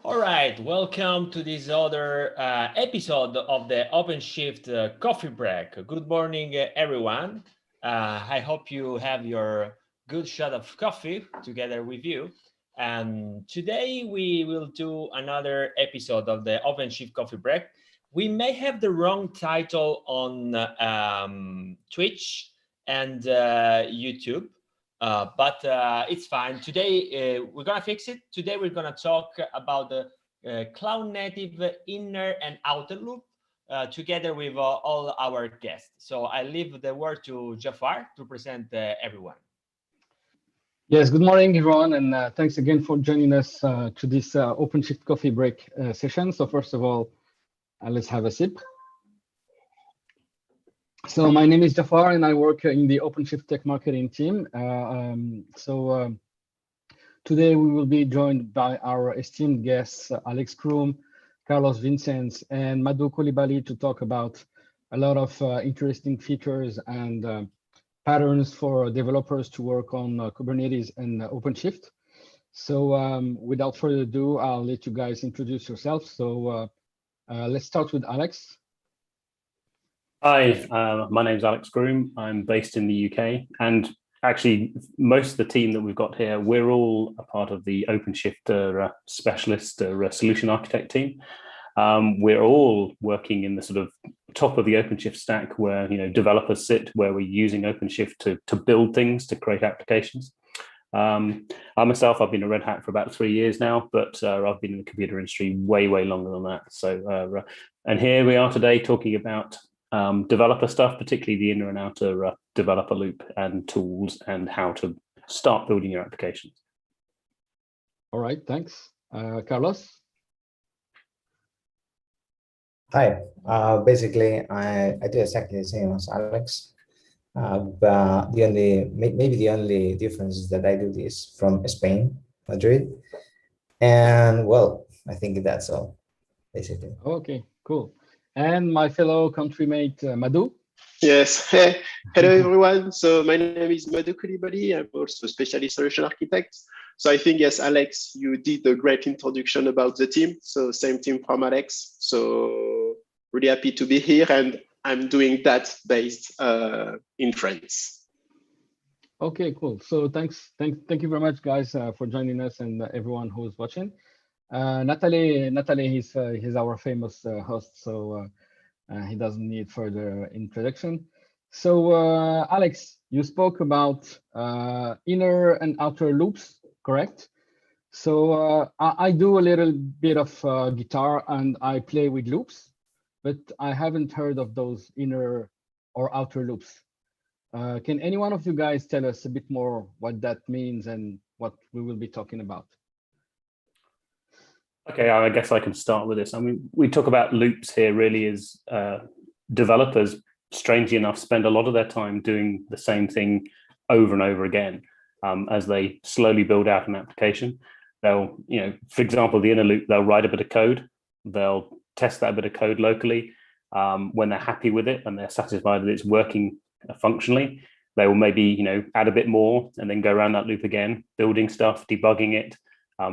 All right, welcome to this other episode of the OpenShift Coffee Break. Good morning, everyone. I hope you have your good shot of coffee together with you. And today we will do another episode of the OpenShift Coffee Break. We may have the wrong title on Twitch and YouTube. But it's fine. Today, we're going to fix it. Today, we're going to talk about the cloud native inner and outer loop together with all our guests. So I leave the word to Jafar to present everyone. Yes, good morning, everyone, and thanks again for joining us to this OpenShift Coffee Break session. So first of all, let's have a sip. So my name is Jafar, and I work in the OpenShift Tech Marketing team. Today we will be joined by our esteemed guests, Alex Groom, Carlos Vicens, and Madou Coulibaly to talk about a lot of interesting features and patterns for developers to work on Kubernetes and OpenShift. So without further ado, I'll let you guys introduce yourselves. So let's start with Alex. Hi, my name's Alex Groom. I'm based in the UK, and actually most of the team that we've got here, we're all a part of the OpenShift specialist solution architect team. We're all working in the sort of top of the OpenShift stack where developers sit, where we're using OpenShift to build things, to create applications. I myself, I've been a Red Hat for about 3 years now, but I've been in the computer industry way longer than that. So, and here we are today talking about developer stuff, particularly the inner and outer developer loop and tools and how to start building your applications. All right, thanks. Carlos? Hi, basically I do exactly the same as Alex, but maybe the only difference is that I do this from Spain, Madrid, and well, I think that's all, basically. Okay, cool. And my fellow countrymate, Madou? Yes. Hey, hello, everyone. So my name is Madou Coulibaly. I'm also a specialist solution architect. So I think, yes, Alex, you did a great introduction about the team. So same team from Alex. So really happy to be here. And I'm doing that based in France. Okay, cool. So thank you very much, guys, for joining us and everyone who's watching. Natalie, he's our famous host, so he doesn't need further introduction. So Alex, you spoke about inner and outer loops, correct? So I do a little bit of guitar and I play with loops, but I haven't heard of those inner or outer loops. Can any one of you guys tell us a bit more what that means and what we will be talking about? Okay, I guess I can start with this. I mean, we talk about loops here really as developers, strangely enough, spend a lot of their time doing the same thing over and over again as they slowly build out an application. They'll, for example, the inner loop, they'll write a bit of code, they'll test that bit of code locally. When they're happy with it and they're satisfied that it's working functionally, they will maybe, add a bit more and then go around that loop again, building stuff, debugging it,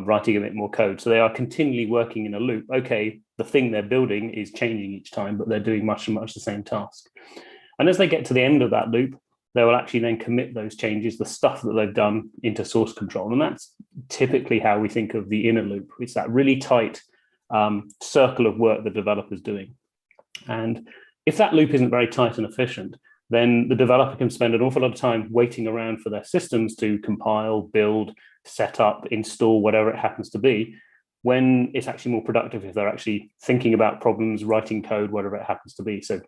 writing a bit more code. So they are continually working in a loop. Okay, the thing they're building is changing each time, but they're doing much the same task. And as they get to the end of that loop, they will actually then commit those changes, the stuff that they've done, into source control. And that's typically how we think of the inner loop. It's that really tight circle of work the developer's doing. And if that loop isn't very tight and efficient, then the developer can spend an awful lot of time waiting around for their systems to compile, build, set up, install, whatever it happens to be, when it's actually more productive if they're actually thinking about problems, writing code, whatever it happens to be. So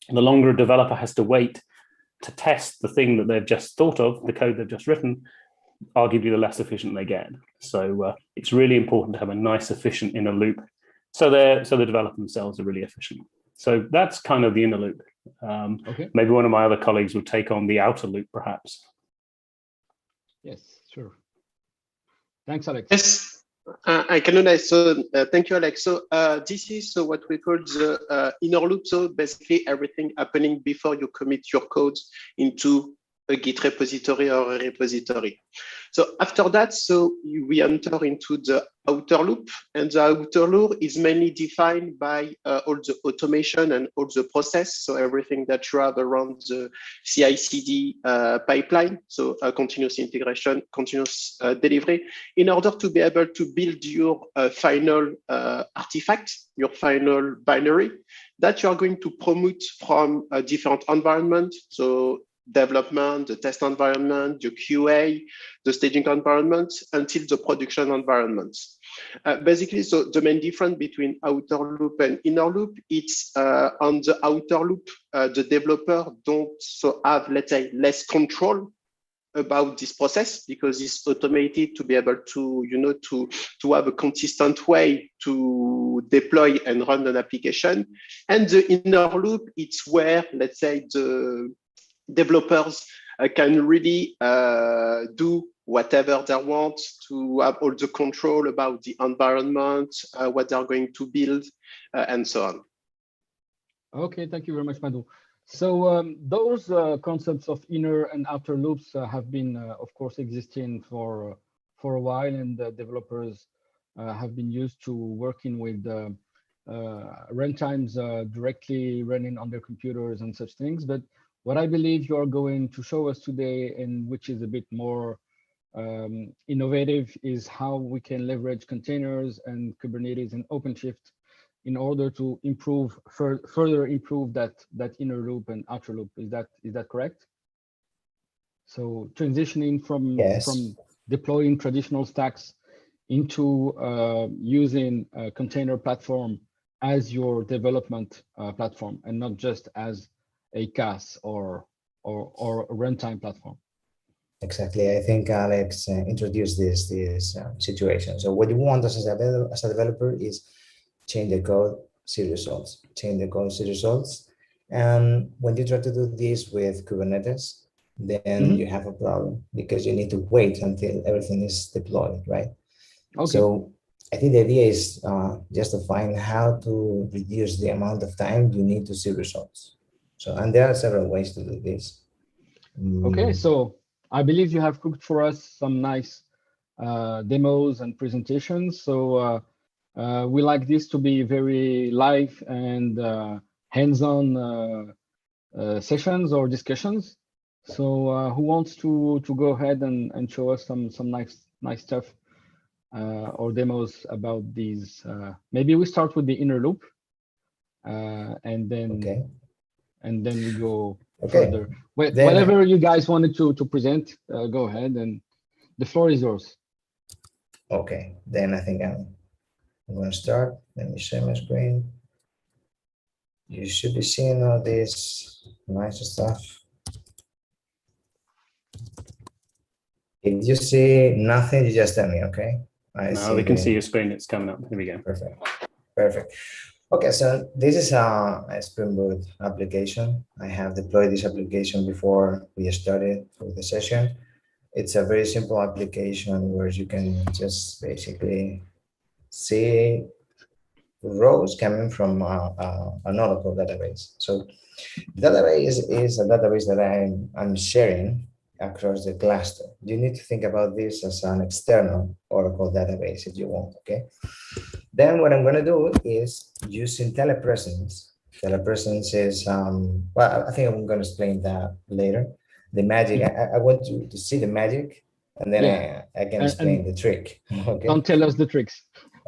the longer a developer has to wait to test the thing that they've just thought of, the code they've just written, arguably the less efficient they get. So it's really important to have a nice, efficient inner loop so the developer themselves are really efficient. So that's kind of the inner loop. Okay. Maybe one of my other colleagues will take on the outer loop, perhaps. Yes, sure. Thanks, Alex. Yes, I can understand. So thank you, Alex. So this is what we call the inner loop. So basically everything happening before you commit your code into a Git repository or a repository. So after that, we enter into the outer loop, and the outer loop is mainly defined by all the automation and all the process. So everything that you have around the CI/CD pipeline, so continuous integration, continuous delivery, in order to be able to build your final artifact, your final binary that you are going to promote from a different environment. So development, the test environment, the QA, the staging environment, until the production environment. Basically, so the main difference between outer loop and inner loop, it's on the outer loop, the developer don't have, let's say, less control about this process because it's automated to be able to, to have a consistent way to deploy and run an application. And the inner loop, it's where, let's say, the developers can really do whatever they want, to have all the control about the environment, what they're going to build, and so on. Okay, thank you very much, Madou. So those concepts of inner and outer loops have been, of course, existing for a while, and developers have been used to working with runtimes directly running on their computers and such things. But what I believe you are going to show us today, and which is a bit more innovative, is how we can leverage containers and Kubernetes and OpenShift in order to improve, further improve that inner loop and outer loop. Is that correct? So transitioning from deploying traditional stacks into using a container platform as your development platform, and not just as a CAS or a runtime platform. Exactly. I think Alex introduced this situation. So what you want as a developer is change the code, see results. Change the code, see results. And when you try to do this with Kubernetes, then you have a problem because you need to wait until everything is deployed, right? Okay. So I think the idea is just to find how to reduce the amount of time you need to see results. So, and there are several ways to do this. Okay, so I believe you have cooked for us some nice demos and presentations. So we like this to be very live and hands-on sessions or discussions. So who wants to go ahead and show us some nice stuff or demos about these? Maybe we start with the inner loop, and then we go further. Whatever you guys wanted to present, go ahead, and the floor is yours. Okay, then I think I'm going to start. Let me share my screen. You should be seeing all this nice stuff. If you see nothing, you just tell me, okay? No, we can see your screen. It's coming up. Here we go. Perfect. Okay, so this is a Spring Boot application. I have deployed this application before we started with the session. It's a very simple application where you can just basically see rows coming from an Oracle database. So the database is a database that I'm sharing across the cluster. You need to think about this as an external Oracle database if you want, okay? Then what I'm going to do is using Telepresence. Telepresence is, well, I think I'm going to explain that later. The magic, I want you to see the magic, and then I can explain the trick. Okay? Don't tell us the tricks.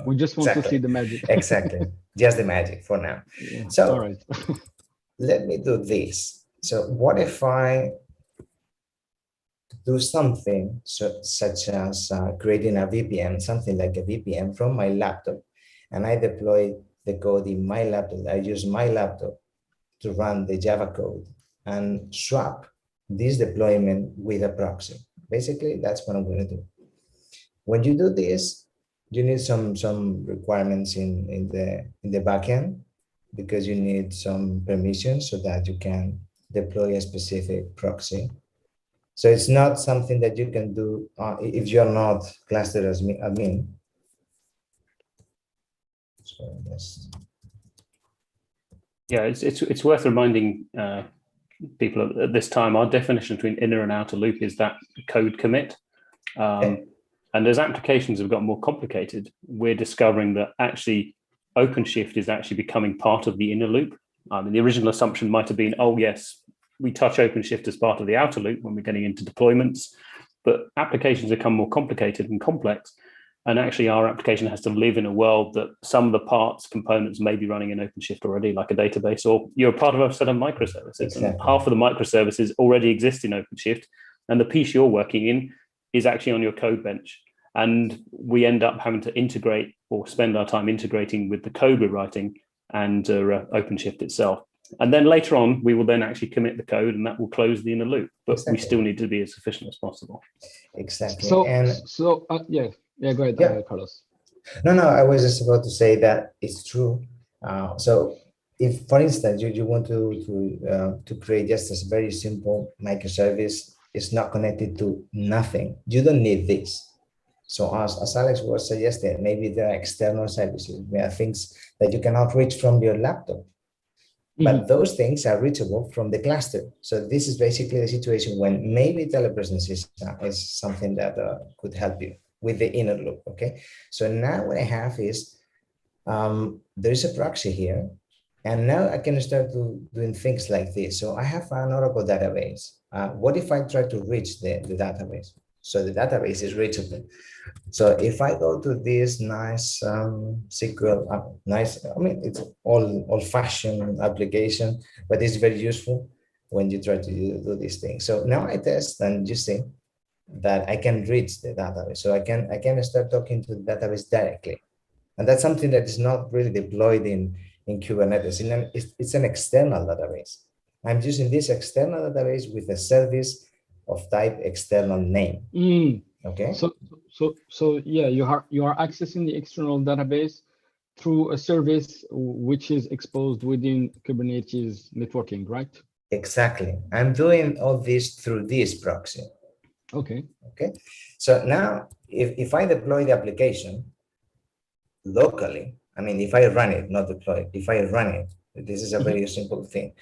We just want to see the magic. Exactly. Just the magic for now. Yeah. So all right. let me do this. So what if I do something such as creating a VPN, something like a VPN from my laptop, and I deploy the code in my laptop. I use my laptop to run the Java code and swap this deployment with a proxy. Basically, that's what I'm going to do. When you do this, you need some requirements in the backend, because you need some permissions so that you can deploy a specific proxy. So it's not something that you can do if you're not clustered as admin. So yeah, it's worth reminding people at this time, our definition between inner and outer loop is that code commit. And as applications have got more complicated, we're discovering that actually OpenShift is actually becoming part of the inner loop. The original assumption might have been, oh yes, we touch OpenShift as part of the outer loop when we're getting into deployments, but applications become more complicated and complex. And actually our application has to live in a world that some of the parts, components may be running in OpenShift already, like a database, or you're part of a set of microservices. Exactly. And half of the microservices already exist in OpenShift, and the piece you're working in is actually on your code bench. And we end up having to integrate or spend our time integrating with the code we're writing and OpenShift itself. And then later on, we will then actually commit the code, and that will close the inner loop. But Exactly. we still need to be as efficient as possible. Exactly. So, And go ahead, Yeah. Carlos. no, I was just about to say that it's true. So if, for instance, you want to create just a very simple microservice, it's not connected to nothing. You don't need this. So as Alex was suggesting, maybe there are external services, there are things that you cannot reach from your laptop. But those things are reachable from the cluster. So this is basically the situation when maybe telepresence is something that could help you with the inner loop, okay? So now what I have is, there is a proxy here, and now I can start doing things like this. So I have an Oracle database. What if I try to reach the database? So the database is reachable. So if I go to this nice SQL, it's old-fashioned application, but it's very useful when you try to do these things. So now I test, and you see that I can reach the database. So I can start talking to the database directly. And that's something that is not really deployed in Kubernetes. It's an external database. I'm using this external database with a service of type external name. Okay. So yeah, you are accessing the external database through a service which is exposed within Kubernetes networking, right? Exactly. I'm doing all this through this proxy. Okay. So now if I deploy the application locally, if I run it, not deploy it, if I run it, this is a very simple thing.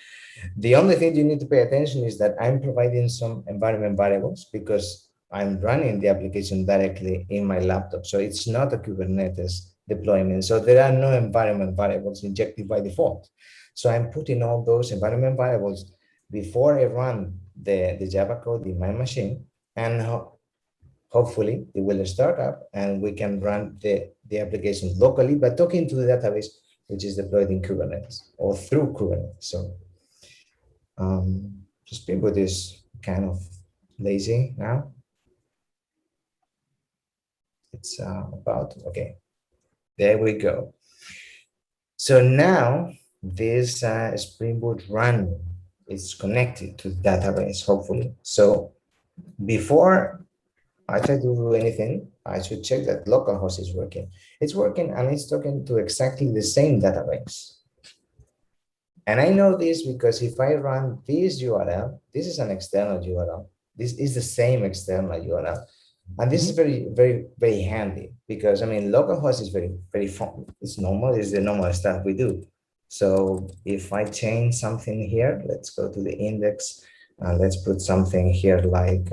The only thing you need to pay attention is that I'm providing some environment variables because I'm running the application directly in my laptop. So it's not a Kubernetes deployment. So there are no environment variables injected by default. So I'm putting all those environment variables before I run the Java code in my machine, and hopefully it will start up and we can run the application locally, but talking to the database, which is deployed in Kubernetes or through Kubernetes. So Springboot is kind of lazy now. It's okay, there we go. So now this Spring Boot run is connected to the database, hopefully. So before I try to do anything, I should check that localhost is working. It's working, and it's talking to exactly the same database. And I know this because if I run this URL, this is an external URL. This is the same external URL. And this is very, very, very handy because localhost is very fun. It's normal, it's the normal stuff we do. So if I change something here, let's go to the index and let's put something here like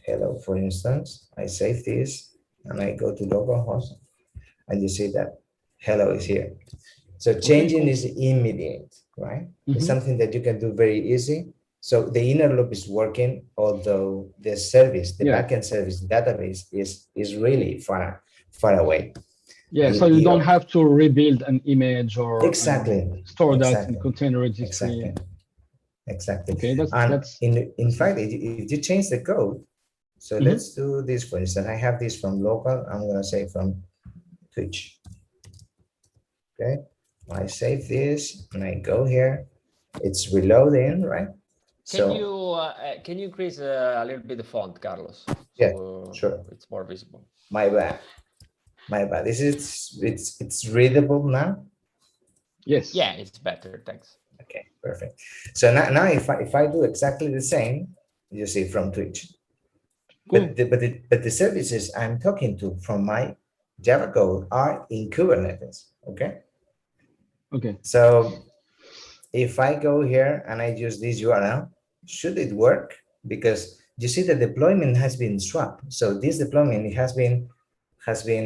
hello, for instance. I save this and I go to localhost, and you see that hello is here. So changing is immediate, right? It's something that you can do very easy. So the inner loop is working, although the service, the backend service, the database is really far away. Yeah, so you don't have to rebuild an image or store that in container registry. Exactly. Okay, that's in fact, if you change the code, so let's do this, for instance. I have this from local, I'm going to say from Twitch. Okay, I save this and I go here. It's reloading, right? Can you increase a little bit the font, Carlos? Yeah, sure. It's more visible. My bad. It's readable now. Yes. Yeah, it's better. Thanks. Okay, perfect. So now if I do exactly the same, you see from Twitch. Cool. But the services I'm talking to from my Java code are in Kubernetes. Okay. Okay. So if I go here and I use this URL, should it work? Because you see the deployment has been swapped. So this deployment has been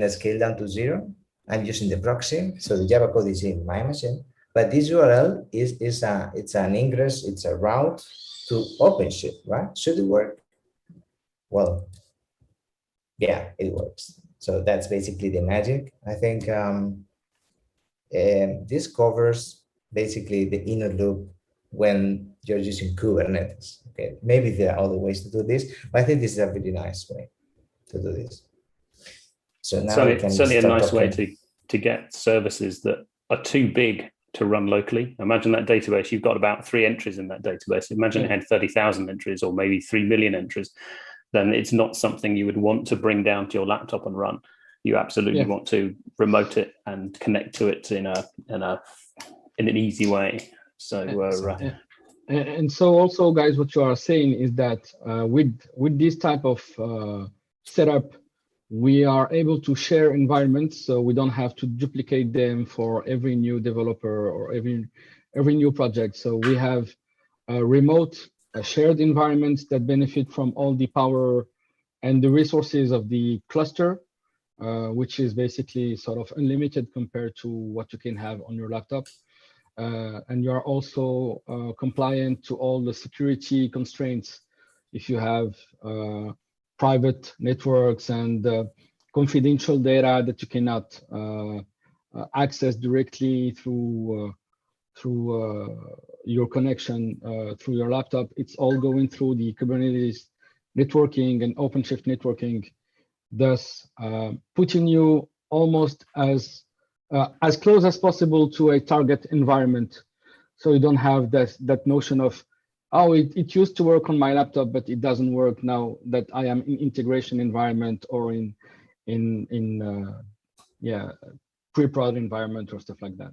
scaled down to 0. I'm using the proxy, so the Java code is in my machine. But this URL it's an ingress, it's a route to OpenShift, right? Should it work? Well, yeah, it works. So that's basically the magic. I think this covers basically the inner loop when you're using Kubernetes. Okay, maybe there are other ways to do this, but I think this is a really nice way to do this. So now we can certainly a nice talking. way to get services that are too big to run locally. Imagine that database, you've got about 3 entries in that database. Imagine it had 30,000 entries or maybe 3 million entries. Then it's not something you would want to bring down to your laptop and run. You absolutely want to remote it and connect to it in an easy way. So and so also, guys, what you are saying is that with this type of setup, we are able to share environments, so we don't have to duplicate them for every new developer or every new project. So we have remote shared environments that benefit from all the power and the resources of the cluster, which is basically sort of unlimited compared to what you can have on your laptop. And you are also compliant to all the security constraints if you have private networks and confidential data that you cannot access directly through your connection through your laptop. It's all going through the Kubernetes networking and OpenShift networking, thus putting you almost as close as possible to a target environment. So you don't have that notion of, oh, it used to work on my laptop, but it doesn't work now that I am in integration environment or in pre-prod environment or stuff like that.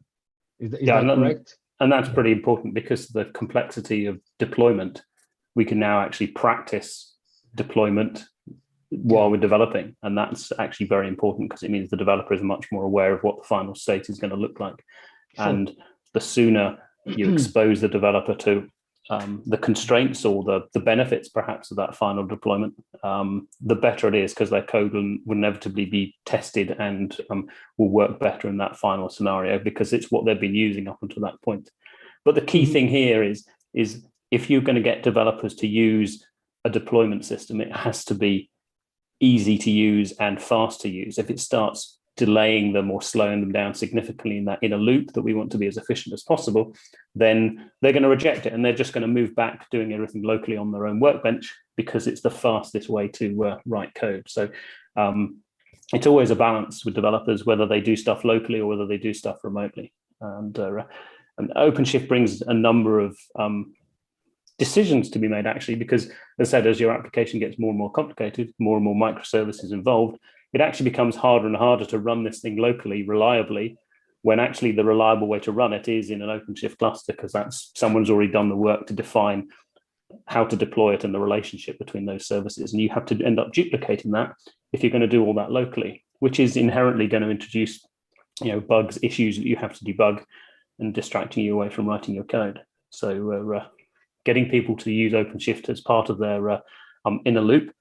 Is that correct? And that's pretty important because the complexity of deployment, we can now actually practice deployment while we're developing. And that's actually very important because it means the developer is much more aware of what the final state is going to look like. Sure. And the sooner you expose the developer to the constraints or the benefits perhaps of that final deployment, the better it is, because their code will inevitably be tested and will work better in that final scenario because it's what they've been using up until that point. But the key thing here is if you're going to get developers to use a deployment system, it has to be easy to use and fast to use. If it starts delaying them or slowing them down significantly in that inner loop that we want to be as efficient as possible, then they're going to reject it and they're just going to move back doing everything locally on their own workbench because it's the fastest way to write code. So it's always a balance with developers, whether they do stuff locally or whether they do stuff remotely. And OpenShift brings a number of decisions to be made, actually, because, as I said, as your application gets more and more complicated, more and more microservices involved, it actually becomes harder and harder to run this thing locally reliably, when actually the reliable way to run it is in an OpenShift cluster, because that's someone's already done the work to define how to deploy it and the relationship between those services. And you have to end up duplicating that if you're going to do all that locally, which is inherently going to introduce, bugs, issues that you have to debug and distracting you away from writing your code. So getting people to use OpenShift as part of their inner loop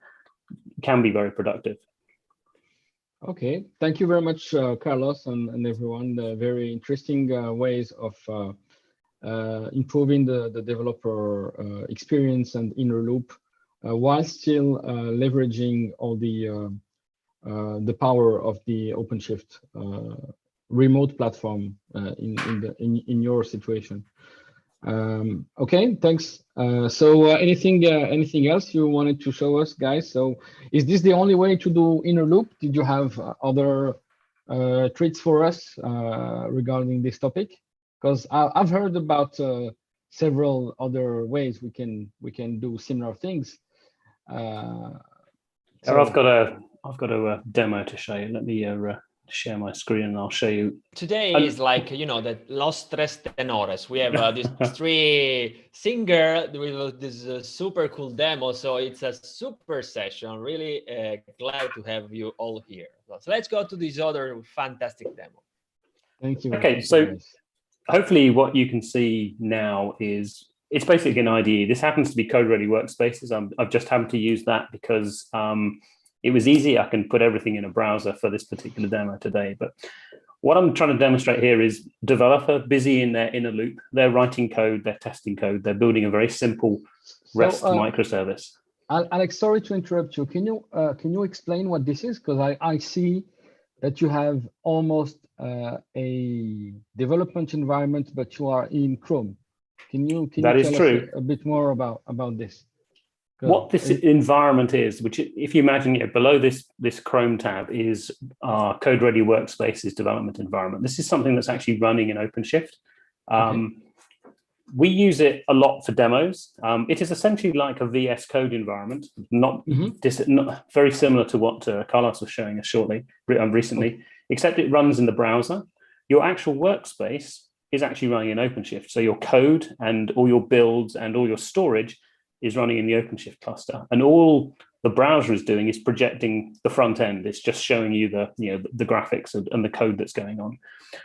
can be very productive. Okay, thank you very much, Carlos and everyone. Very interesting ways of improving the developer experience and inner loop, while still leveraging all the power of the OpenShift remote platform in your situation. Okay, thanks. So anything else you wanted to show us, guys? So is this the only way to do inner loop? Did you have other treats for us regarding this topic? Because I've heard about several other ways we can do similar things. So I've got a demo to show you. Let me share my screen and I'll show you. Today is like, the Los Tres Tenores. We have these 3 singers with this super cool demo. So it's a super session. Really glad to have you all here. So let's go to this other fantastic demo. Thank you. Okay, so hopefully what you can see now is it's basically an IDE. This happens to be Code Ready Workspaces. I've just happened to use that because it was easy. I can put everything in a browser for this particular demo today. But what I'm trying to demonstrate here is developer busy in their inner loop. They're writing code, they're testing code, they're building a very simple REST microservice. Alex, sorry to interrupt you. Can you explain what this is? Because I see that you have almost a development environment, but you are in Chrome. Can you tell us a bit more about this? What this environment is, which if you imagine it below this Chrome tab is our Code Ready Workspaces development environment. This is something that's actually running in OpenShift. We use it a lot for demos. It is essentially like a VS Code environment, not very similar to what Carlos was showing us recently, except it runs in the browser. Your actual workspace is actually running in OpenShift. So your code and all your builds and all your storage is running in the OpenShift cluster. And all the browser is doing is projecting the front end. It's just showing you the graphics and the code that's going on.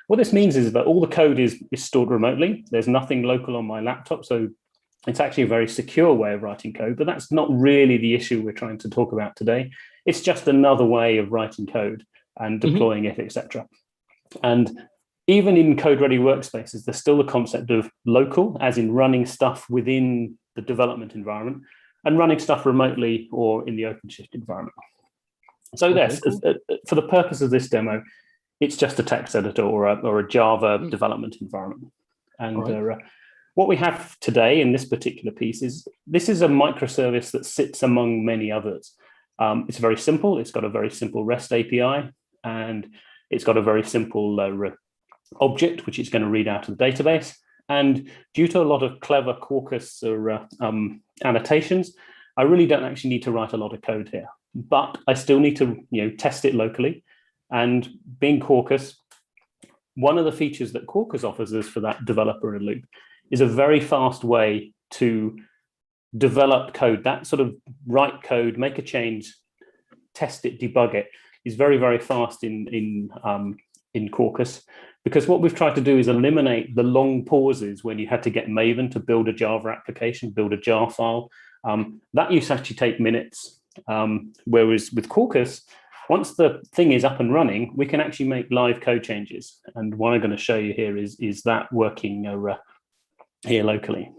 What this means is that all the code is stored remotely. There's nothing local on my laptop. So it's actually a very secure way of writing code, but that's not really the issue we're trying to talk about today. It's just another way of writing code and deploying it, etc. And even in Code Ready Workspaces, there's still the concept of local, as in running stuff within the development environment and running stuff remotely or in the OpenShift environment. So for the purpose of this demo, it's just a text editor or a Java development environment. And what we have today in this particular piece is, this is a microservice that sits among many others. It's very simple. It's got a very simple REST API, and it's got a very simple object, which it's going to read out of the database. And due to a lot of clever Quarkus or annotations, I really don't actually need to write a lot of code here, but I still need to test it locally. And being Quarkus, one of the features that Quarkus offers us for that developer in a loop is a very fast way to develop code. That sort of write code, make a change, test it, debug it is very, very fast in Quarkus. Because what we've tried to do is eliminate the long pauses when you had to get Maven to build a Java application, build a jar file. That used to actually take minutes. Whereas with Quarkus, once the thing is up and running, we can actually make live code changes. And what I'm going to show you here is that working here locally.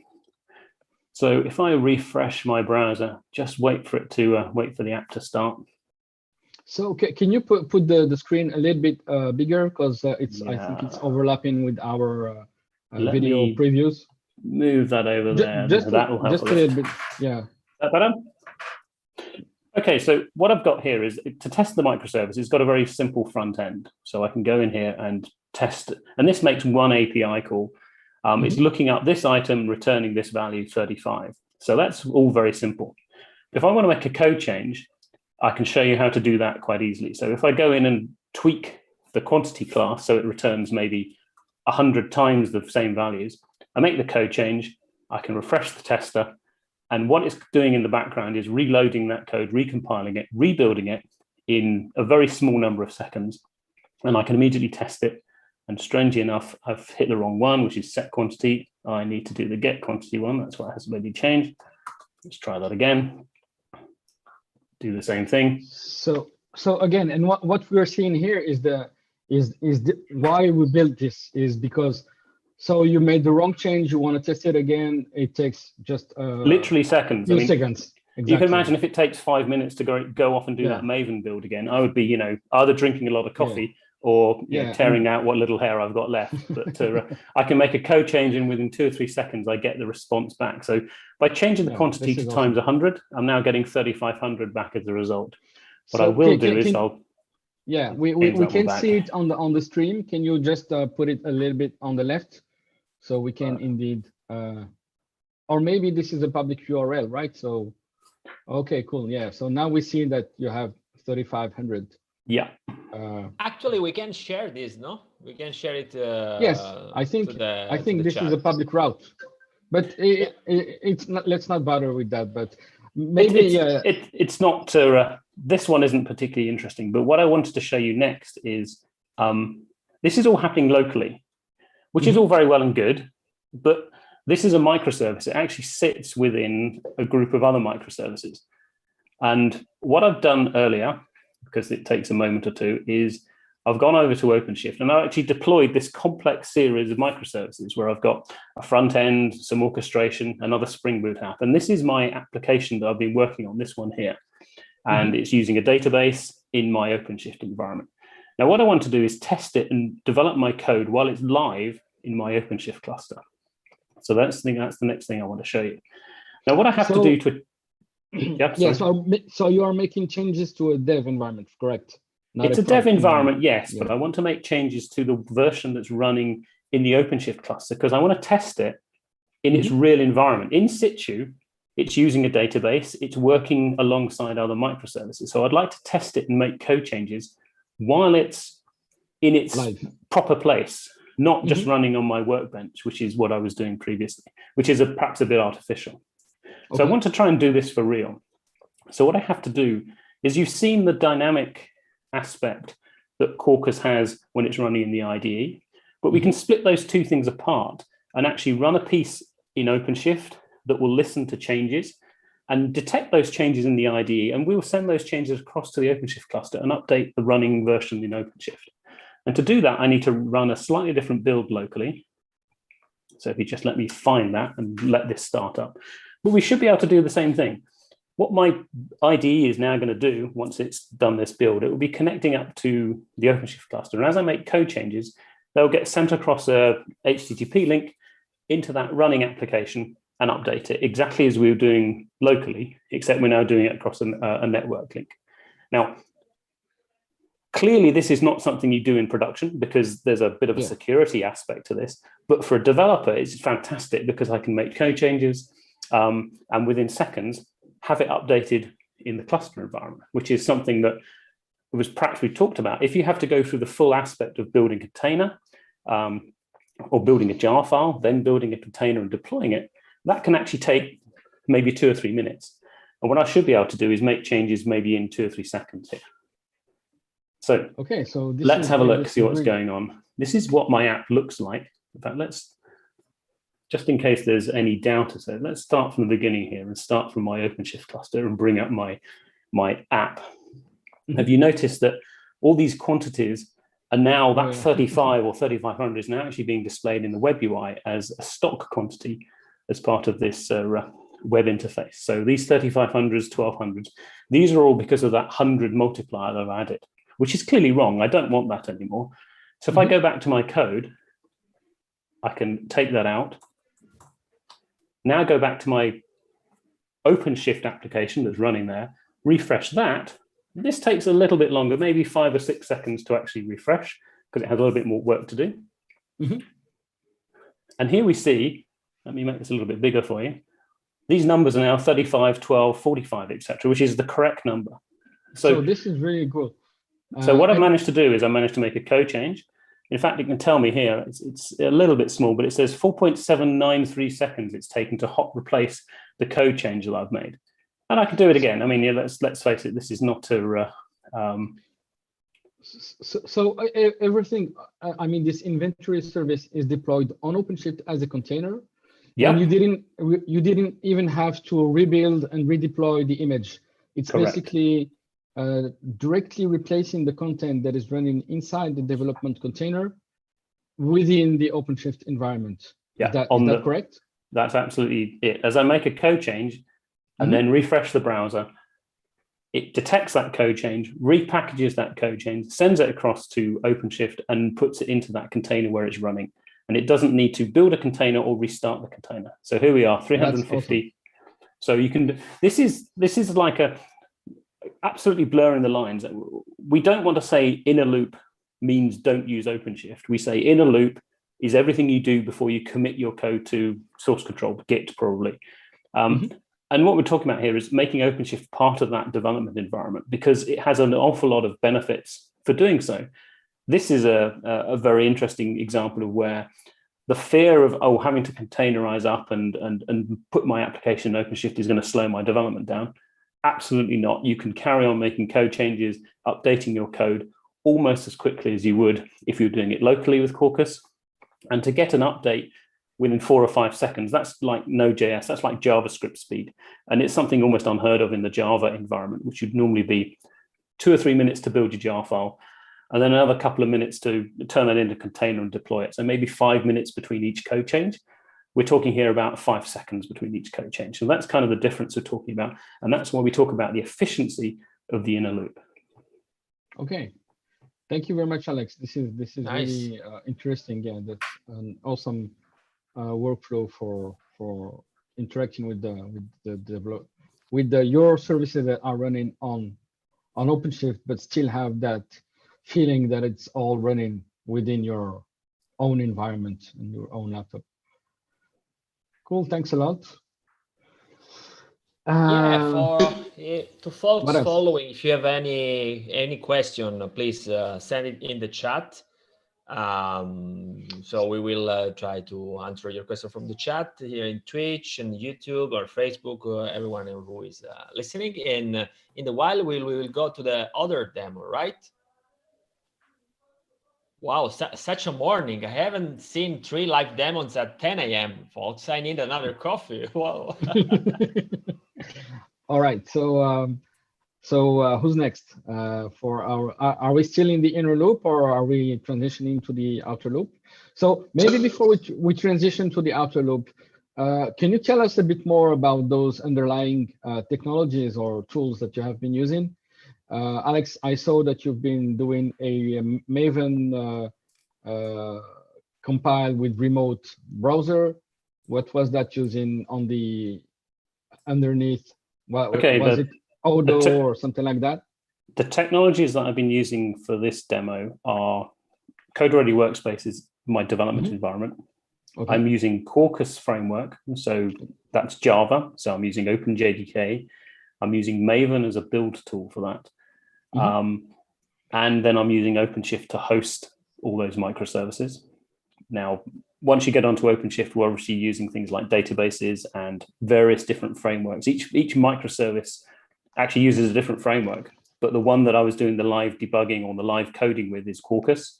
So if I refresh my browser, just wait for it to wait for the app to start. So can you put the screen a little bit bigger, because I think it's overlapping with our video previews. Move that over there. That will help. Just a little bit. Yeah. Is that better? Okay, so what I've got here is to test the microservice. It's got a very simple front end, so I can go in here and test it. And this makes one API call. It's looking up this item, returning this value 35. So that's all very simple. If I want to make a code change, I can show you how to do that quite easily. So if I go in and tweak the quantity class so it returns maybe 100 times the same values, I make the code change, I can refresh the tester, and what it's doing in the background is reloading that code, recompiling it, rebuilding it in a very small number of seconds, and I can immediately test it. And strangely enough, I've hit the wrong one, which is set quantity. I need to do the get quantity one. That's what has already changed. Let's try that again. Do the same thing. So again, and what we're seeing here is why we built this is because, so you made the wrong change, you want to test it again, it takes just literally seconds. Few seconds. Exactly. You can imagine if it takes 5 minutes to go off and do that Maven build again, I would be either drinking a lot of coffee or tearing out what little hair I've got left. But I can make a code change, and within 2 or 3 seconds, I get the response back. So by changing the quantity to times 100, I'm now getting 3,500 back as a result. What I will do is I'll... Yeah, we can see it on the stream. Can you just put it a little bit on the left, so we can indeed, or maybe this is a public URL, right? So, okay, cool. Yeah. So now we see that you have 3,500. Yeah. Actually, we can share this, no? We can share it. Yes, I think this is a public route, but it's not. Let's not bother with that. But maybe it's not. This one isn't particularly interesting. But what I wanted to show you next is this is all happening locally. which is all very well and good, but this is a microservice. It actually sits within a group of other microservices. And what I've done earlier, because it takes a moment or two, is I've gone over to OpenShift and I've actually deployed this complex series of microservices where I've got a front end, some orchestration, another Spring Boot app. And this is my application that I've been working on, this one here. And it's using a database in my OpenShift environment. Now, what I want to do is test it and develop my code while it's live in my OpenShift cluster. So that's the next thing I want to show you. Now, what I have to do to... So you are making changes to a dev environment, correct? It's a dev environment, yes, but I want to make changes to the version that's running in the OpenShift cluster because I want to test it in its real environment. In situ, it's using a database, it's working alongside other microservices. So I'd like to test it and make code changes while it's in its proper place, not just running on my workbench, which is what I was doing previously, which is perhaps a bit artificial. So I want to try and do this for real. So what I have to do is you've seen the dynamic aspect that Quarkus has when it's running in the IDE, but we can split those two things apart and actually run a piece in OpenShift that will listen to changes and detect those changes in the IDE, and we will send those changes across to the OpenShift cluster and update the running version in OpenShift. And to do that, I need to run a slightly different build locally. So if you just let me find that and let this start up. But we should be able to do the same thing. What my IDE is now going to do, once it's done this build, it will be connecting up to the OpenShift cluster. And as I make code changes, they'll get sent across a HTTP link into that running application and update it exactly as we were doing locally, except we're now doing it across a network link. Now, clearly, this is not something you do in production because there's a bit of a security aspect to this. But for a developer, it's fantastic because I can make code changes and within seconds, have it updated in the cluster environment, which is something that was perhaps we talked about. If you have to go through the full aspect of building a container or building a jar file, then building a container and deploying it, that can actually take maybe 2 or 3 minutes. And what I should be able to do is make changes maybe in 2 or 3 seconds here. So, let's have a look, see what's going on. This is what my app looks like. In fact, just in case there's any doubt, so let's start from the beginning here and start from my OpenShift cluster and bring up my app. Have you noticed that all these quantities are now, that 35 or 3500 is now actually being displayed in the web UI as a stock quantity as part of this web interface. So these 3500s, 1200s, these are all because of that 100 multiplier that I've added, which is clearly wrong. I don't want that anymore. So if I go back to my code, I can take that out. Now go back to my OpenShift application that's running there, refresh that. This takes a little bit longer, maybe 5 or 6 seconds to actually refresh because it has a little bit more work to do. And here we see, let me make this a little bit bigger for you. These numbers are now 35, 12, 45, etc., which is the correct number. So this is really good. So what I've managed to do is I managed to make a code change. In fact, it can tell me here, it's a little bit small, but it says 4.793 seconds it's taken to hot replace the code change that I've made. And I can do it again. I mean, let's face it, this is not a... So everything, I mean, this inventory service is deployed on OpenShift as a container. Yeah. And you didn't even have to rebuild and redeploy the image. It's correct. Basically directly replacing the content that is running inside the development container within the OpenShift environment. Yeah, is that correct? That's absolutely it. As I make a code change and then refresh the browser, it detects that code change, repackages that code change, sends it across to OpenShift and puts it into that container where it's running. And it doesn't need to build a container or restart the container. So here we are, 350. Awesome. So you can, this is like a, absolutely blurring the lines. We don't want to say inner loop means don't use OpenShift. We say inner loop is everything you do before you commit your code to source control, Git probably. And what we're talking about here is making OpenShift part of that development environment because it has an awful lot of benefits for doing so. This is a very interesting example of where the fear of having to containerize up and put my application in OpenShift is going to slow my development down. Absolutely not. You can carry on making code changes, updating your code almost as quickly as you would if you're doing it locally with Quarkus. And to get an update within 4 or 5 seconds, that's like Node.js, that's like JavaScript speed. And it's something almost unheard of in the Java environment, which would normally be 2 or 3 minutes to build your jar file, and then another couple of minutes to turn that into a container and deploy it. So maybe 5 minutes between each code change. We're talking here about 5 seconds between each code change. So that's kind of the difference we're talking about. And that's why we talk about the efficiency of the inner loop. Okay. Thank you very much, Alex. This is Nice. really interesting. Yeah, that's an awesome workflow for interacting with your services that are running on OpenShift, but still have that feeling that it's all running within your own environment and your own laptop. Cool. Thanks a lot. To folks what else? following, if you have any question, please send it in the chat. So we will try to answer your question from the chat here in Twitch and YouTube or Facebook, everyone who is listening. And in the while, we will go to the other demo, right? Wow, such a morning. I haven't seen 3 live demos at 10 a.m., folks. I need another coffee. Wow. All right. So who's next? Are we still in the inner loop, or are we transitioning to the outer loop? So maybe before we transition to the outer loop, can you tell us a bit more about those underlying technologies or tools that you have been using? Alex, I saw that you've been doing a Maven compile with remote browser. What was that using on the underneath? Was it Odo or something like that? The technologies that I've been using for this demo are Code-Ready Workspaces, my development environment. Okay. I'm using Quarkus framework, so that's Java. So I'm using OpenJDK. I'm using Maven as a build tool for that. And then I'm using OpenShift to host all those microservices. Now, once you get onto OpenShift, we're obviously using things like databases and various different frameworks. Each microservice actually uses a different framework, but the one that I was doing the live debugging or the live coding with is Quarkus.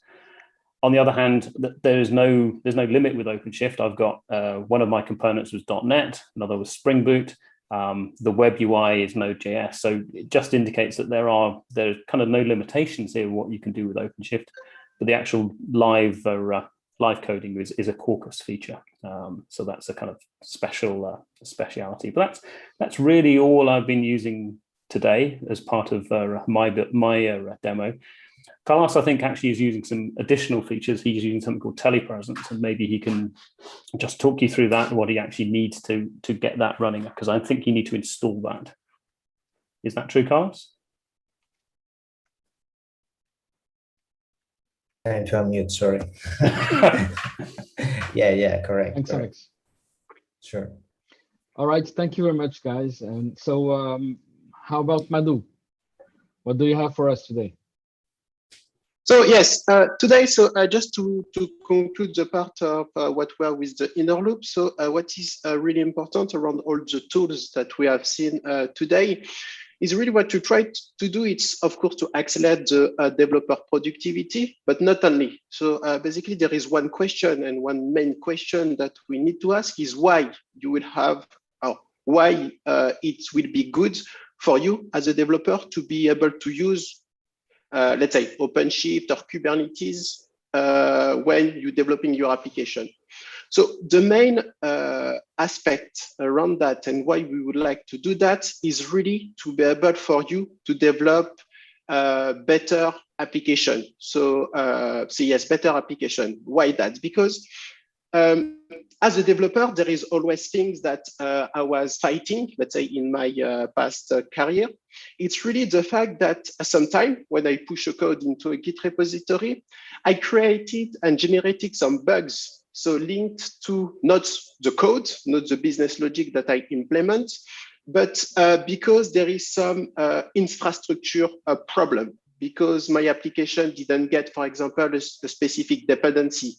On the other hand, there's no limit with OpenShift. I've got one of my components was .NET, another was Spring Boot. The web UI is Node.js, so it just indicates that there's kind of no limitations here what you can do with OpenShift, but the actual live coding is a Quarkus feature. So that's a kind of speciality. But that's really all I've been using today as part of my demo. Carlos, I think, actually is using some additional features. He's using something called Telepresence, and maybe he can just talk you through that and what he actually needs to get that running, because I think you need to install that. Is that true, Carlos? Trying to unmute, sorry. yeah, correct. Thanks, correct. Alex. Sure. All right, thank you very much, guys. And so how about Madou? What do you have for us today? So yes, today, just to conclude the part of what we are with the inner loop. So what is really important around all the tools that we have seen today is really what you try to do. It's, of course, to accelerate the developer productivity, but not only. So basically, there is one question, and one main question that we need to ask is why you will have, or why it will be good for you as a developer to be able to use let's say OpenShift or Kubernetes when you're developing your application. So the main aspect around that and why we would like to do that is really to be able for you to develop better application. So yes, better application. Why that? Because as a developer, there is always things that I was fighting, let's say in my past career. It's really the fact that sometimes when I push a code into a Git repository, I created and generated some bugs. So linked to not the code, not the business logic that I implement, but because there is some infrastructure problem, because my application didn't get, for example, a specific dependency.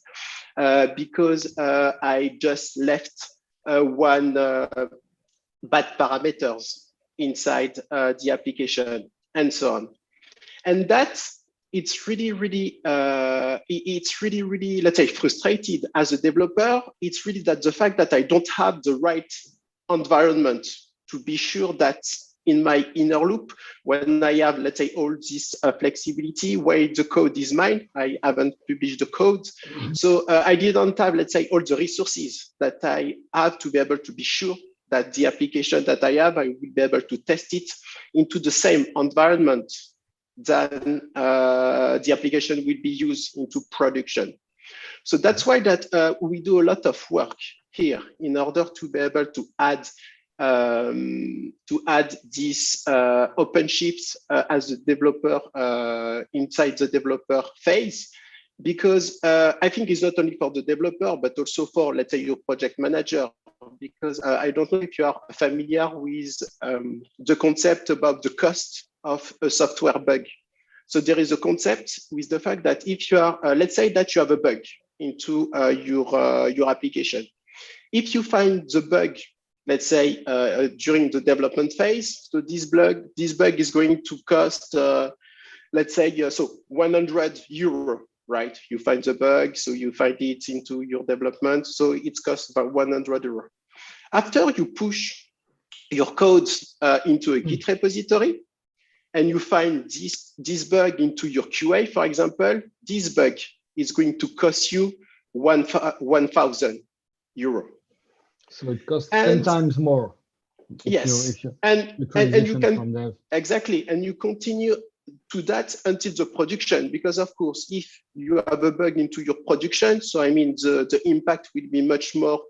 Because I just left one bad parameters inside the application and so on. And that it's really, let's say, frustrated as a developer. It's really that the fact that I don't have the right environment to be sure that in my inner loop, when I have, let's say, all this flexibility, where the code is mine, I haven't published the code. So I didn't have, let's say, all the resources that I have to be able to be sure that the application that I have, I will be able to test it into the same environment then the application will be used into production. So that's why that we do a lot of work here in order to be able to add this OpenShift as a developer inside the developer phase, because I think it's not only for the developer, but also for, let's say, your project manager. Because I don't know if you are familiar with the concept about the cost of a software bug. So there is a concept with the fact that if you are, let's say that you have a bug into your application. If you find the bug, let's say during the development phase, so this bug is going to cost, let's say, so 100 euro, right? You find the bug, so you find it into your development, so it costs about 100 euro. After you push your code into a Git repository, and you find this bug into your QA, for example, this bug is going to cost you 1,000 euro. So it costs 10 times more. Yes, and you can exactly, and you continue to that until the production, because of course, if you have a bug into your production, so I mean the impact will be much more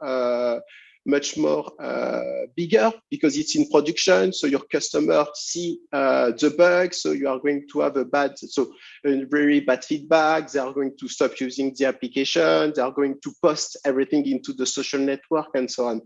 bigger because it's in production. So your customer see the bug, so you are going to have a very bad feedback. They are going to stop using the application. They are going to post everything into the social network and so on.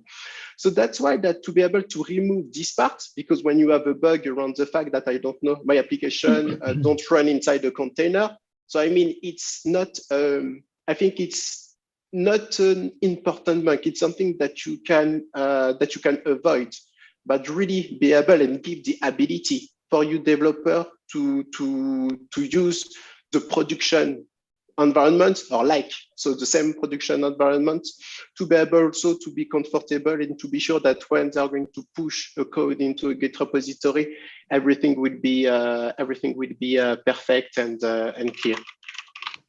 So that's why that to be able to remove this part, because when you have a bug around the fact that I don't know, my application don't run inside a container. So I mean, it's not, I think it's not an important bug. It's something that you can avoid, but really be able and give the ability for you developer to use the production environment, or so the same production environment, to be able also to be comfortable and to be sure that when they're going to push a code into a Git repository, everything will be perfect and clear.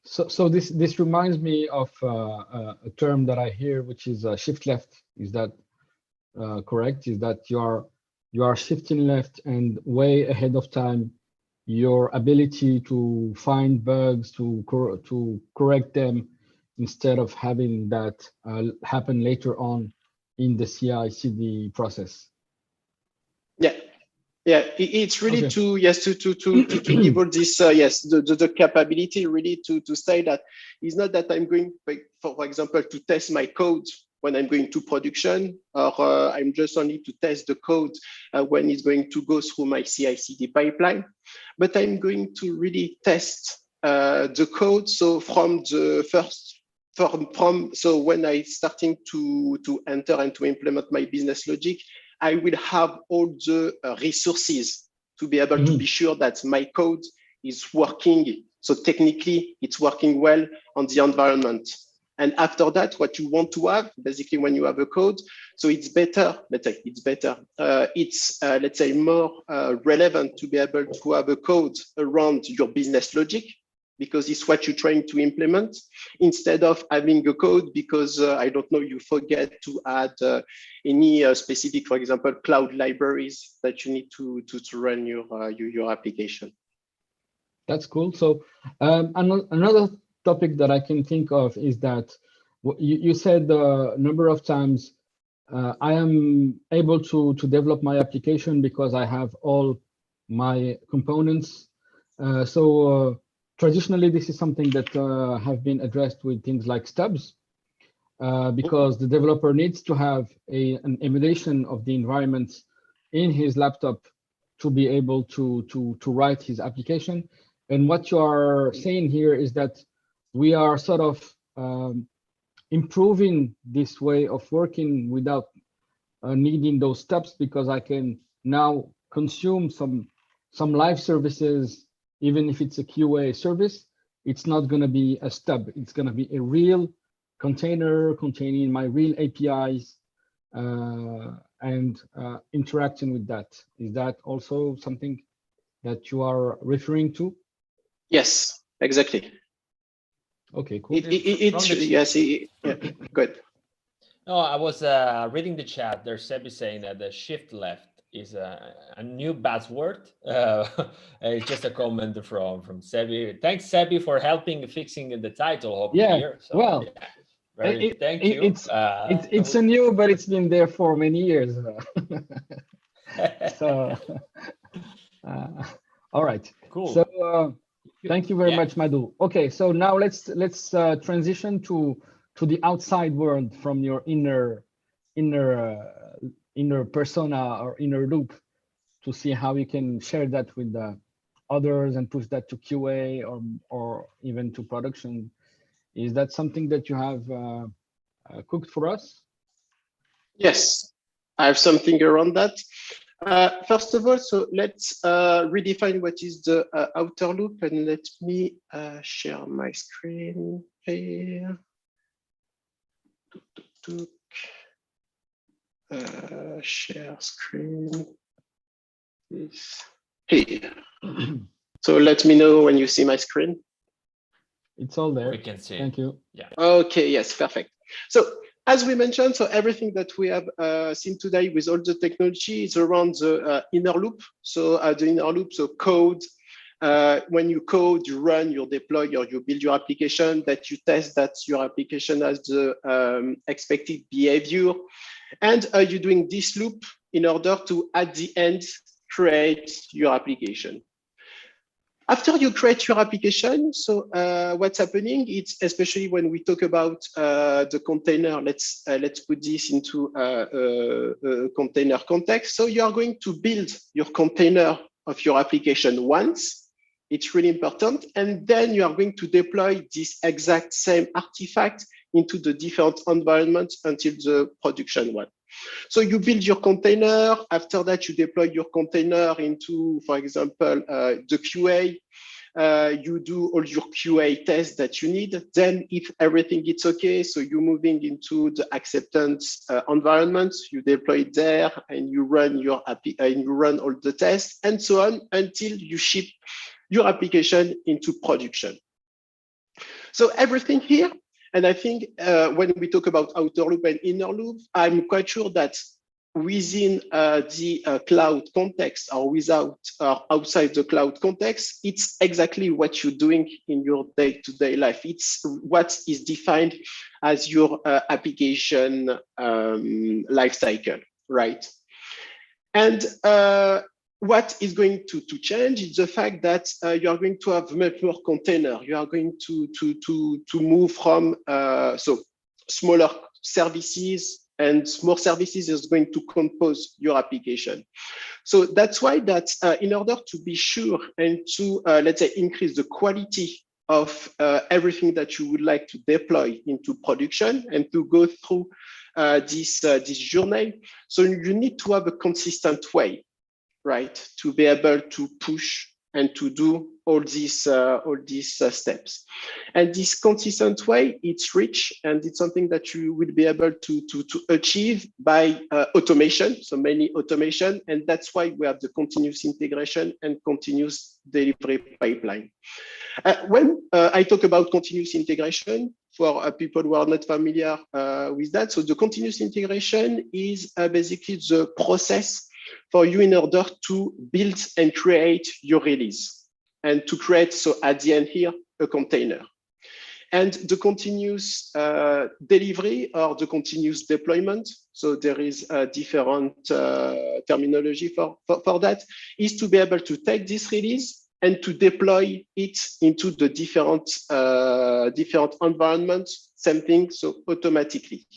So this reminds me of a term that I hear, which is shift left. Is that correct? Is that you are shifting left and way ahead of time your ability to find bugs, to correct them, instead of having that happen later on in the CI/CD process? Yeah, it's really to give all this the capability really to say that it's not that I'm going, for example, to test my code when I'm going to production, or I'm just only to test the code when it's going to go through my CI/CD pipeline, but I'm going to really test the code. So from the first, so when I starting to enter and to implement my business logic, I will have all the resources to be able to be sure that my code is working. So technically, it's working well on the environment. And after that, what you want to have, basically, when you have a code, so it's better, let's say more relevant to be able to have a code around your business logic, because it's what you're trying to implement, instead of having a code because, I don't know, you forget to add any specific, for example, cloud libraries that you need to run your application. That's cool. So another topic that I can think of is that you said a number of times, I am able to develop my application because I have all my components. Traditionally, this is something that have been addressed with things like stubs, because the developer needs to have an emulation of the environment in his laptop to be able to write his application. And what you are saying here is that we are sort of improving this way of working without needing those steps, because I can now consume some live services even if it's a QA service, it's not going to be a stub. It's going to be a real container containing my real APIs and interacting with that. Is that also something that you are referring to? Yes, exactly. Okay, cool. Yes, good. No, I was reading the chat. There's Sebi saying that the shift left is a new buzzword. It's just a comment from Sebi. Thanks, Sebi, for helping fixing the title of the year. So, well, yeah, thank you. It's a new, but it's been there for many years. So, all right. Cool. So, thank you very much, Madou. Okay, so now let's transition to the outside world from your inner persona or inner loop to see how you can share that with others and push that to QA or even to production. Is that something that you have cooked for us? Yes, I have something around that. First of all, so let's redefine what is the outer loop, and let me share my screen here. Share screen is here. So let me know when you see my screen. It's all there. We can see. Thank you. Yeah. Okay, yes, perfect. So as we mentioned, so everything that we have seen today with all the technology is around the inner loop. So the inner loop, so code. When you code, you run, you deploy, or you build your application, that you test that your application has the expected behavior. And you're doing this loop in order to, at the end, create your application. After you create your application, so what's happening, it's especially when we talk about the container, let's put this into a container context. So you are going to build your container of your application once. It's really important. And then you are going to deploy this exact same artifact into the different environments until the production one. So you build your container. After that, you deploy your container into, for example, the QA. You do all your QA tests that you need. Then if everything is okay, so you're moving into the acceptance environment, you deploy it there and you run your API, and you run all the tests and so on until you ship your application into production. So everything here. And I think when we talk about outer loop and inner loop, I'm quite sure that within the cloud context or without outside the cloud context, it's exactly what you're doing in your day-to-day life. It's what is defined as your application lifecycle, right? And what is going to change is the fact that you are going to have much more container. You are going to move from so smaller services, and more services is going to compose your application. So that's why that in order to be sure and to let's say increase the quality of everything that you would like to deploy into production and to go through this journey, so you need to have a consistent way, right, to be able to push and to do all these steps. And this consistent way, it's rich, and it's something that you will be able to achieve by automation, so mainly automation, and that's why we have the continuous integration and continuous delivery pipeline. When I talk about continuous integration, for people who are not familiar with that, so the continuous integration is basically the process for you in order to build and create your release and to create, so at the end here, a container. And the continuous delivery or the continuous deployment, so there is a different terminology for that, is to be able to take this release and to deploy it into the different environments, same thing, so automatically.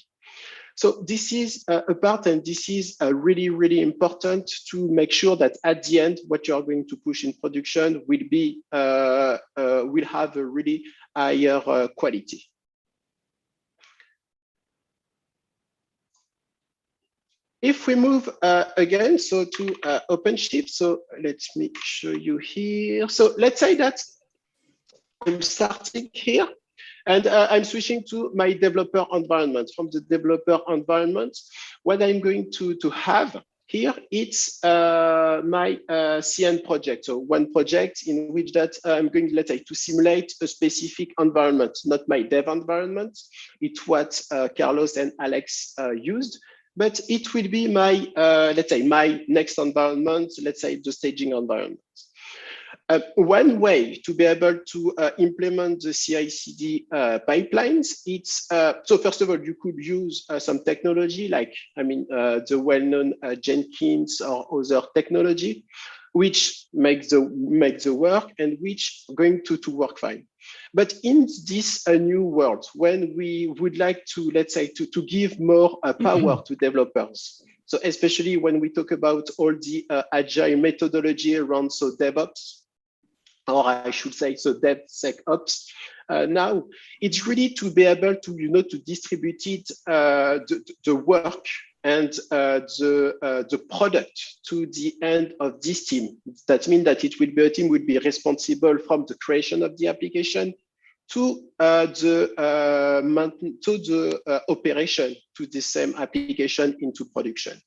So this is a part, and this is really, really important to make sure that at the end, what you are going to push in production will be will have a really higher quality. if we move again, so to OpenShift, so let me show you here. So let's say that I'm starting here and I'm switching to my developer environment. From the developer environment, what I'm going to have here, it's my CN project. So one project in which that I'm going, let's say, to simulate a specific environment, not my dev environment. It's what Carlos and Alex used, but it will be my, let's say, my next environment, let's say the staging environment. One way to be able to implement the CI/CD pipelines, it's so first of all, you could use some technology like, the well-known Jenkins or other technology, which makes the work and which going to work fine. But in this new world, when we would like to, let's say, to give more power to developers, so especially when we talk about all the agile methodology around so DevOps, or I should say, so DevSecOps. Now, it's really to be able to, to distribute it, the work and the product to the end of this team. That means that it will be a team will be responsible from the creation of the application to the operation to the same application into production.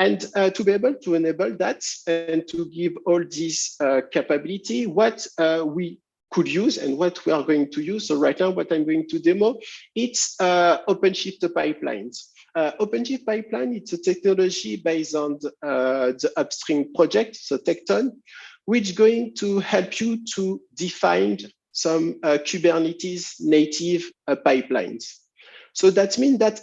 And to be able to enable that and to give all this capability, what we could use and what we are going to use. So right now, what I'm going to demo, it's OpenShift Pipelines. OpenShift Pipeline, it's a technology based on the upstream project, so Tekton, which is going to help you to define some Kubernetes native pipelines. So that means that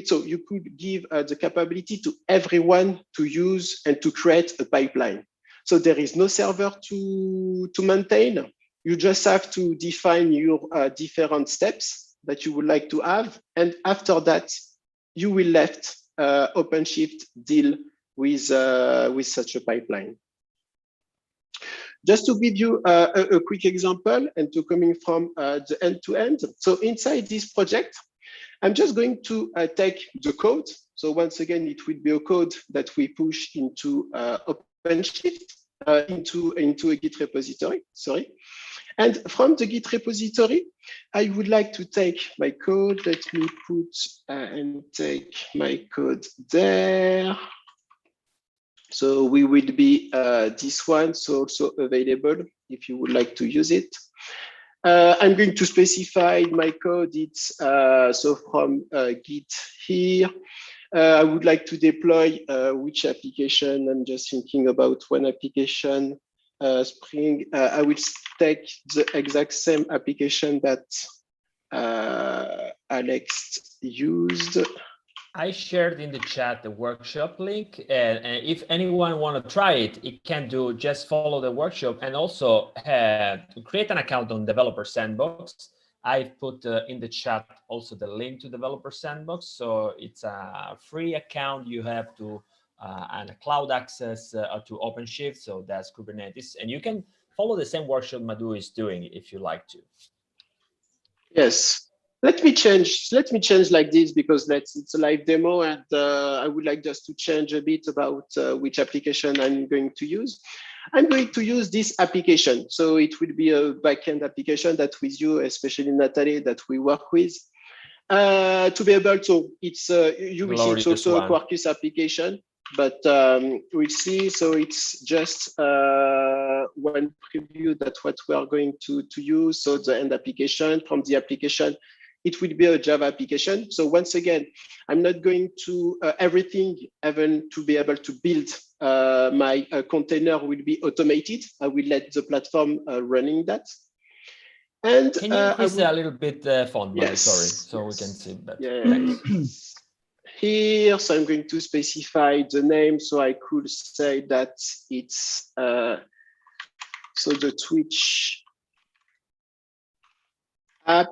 so you could give the capability to everyone to use and to create a pipeline. So there is no server to maintain. You just have to define your different steps that you would like to have. And after that, you will let OpenShift deal with such a pipeline. Just to give you a quick example and to coming from the end-to-end. So inside this project, I'm just going to take the code. So once again, it will be a code that we push into OpenShift, into a Git repository, sorry. And from the Git repository, I would like to take my code. Let me put and take my code there. So we will be this one, so also available if you would like to use it. I'm going to specify my code. It's so from Git here. I would like to deploy which application. I'm just thinking about one application, Spring. I will take the exact same application that Alex used. I shared in the chat the workshop link, and if anyone want to try it, it can do just follow the workshop and also create an account on Developer Sandbox. I've put in the chat also the link to Developer Sandbox. So it's a free account. You have to and a cloud access to OpenShift. So that's Kubernetes, and you can follow the same workshop Madou is doing if you like to. Yes. Let me change like this because it's a live demo, and I would like just to change a bit about which application I'm going to use. I'm going to use this application. So it will be a backend application that with you, especially Natalie, that we work with. To be able to, it's you will see it's also a Quarkus application, but we'll see. So it's just one preview that what we are going to use. So the end application from the application, it will be a Java application. So once again, I'm not going to everything, even to be able to build my container will be automated. I will let the platform running that. And can you increase a little bit font? Yes. Sorry, so we can see better. Yes. Here, so I'm going to specify the name. So I could say that it's so the Twitch app,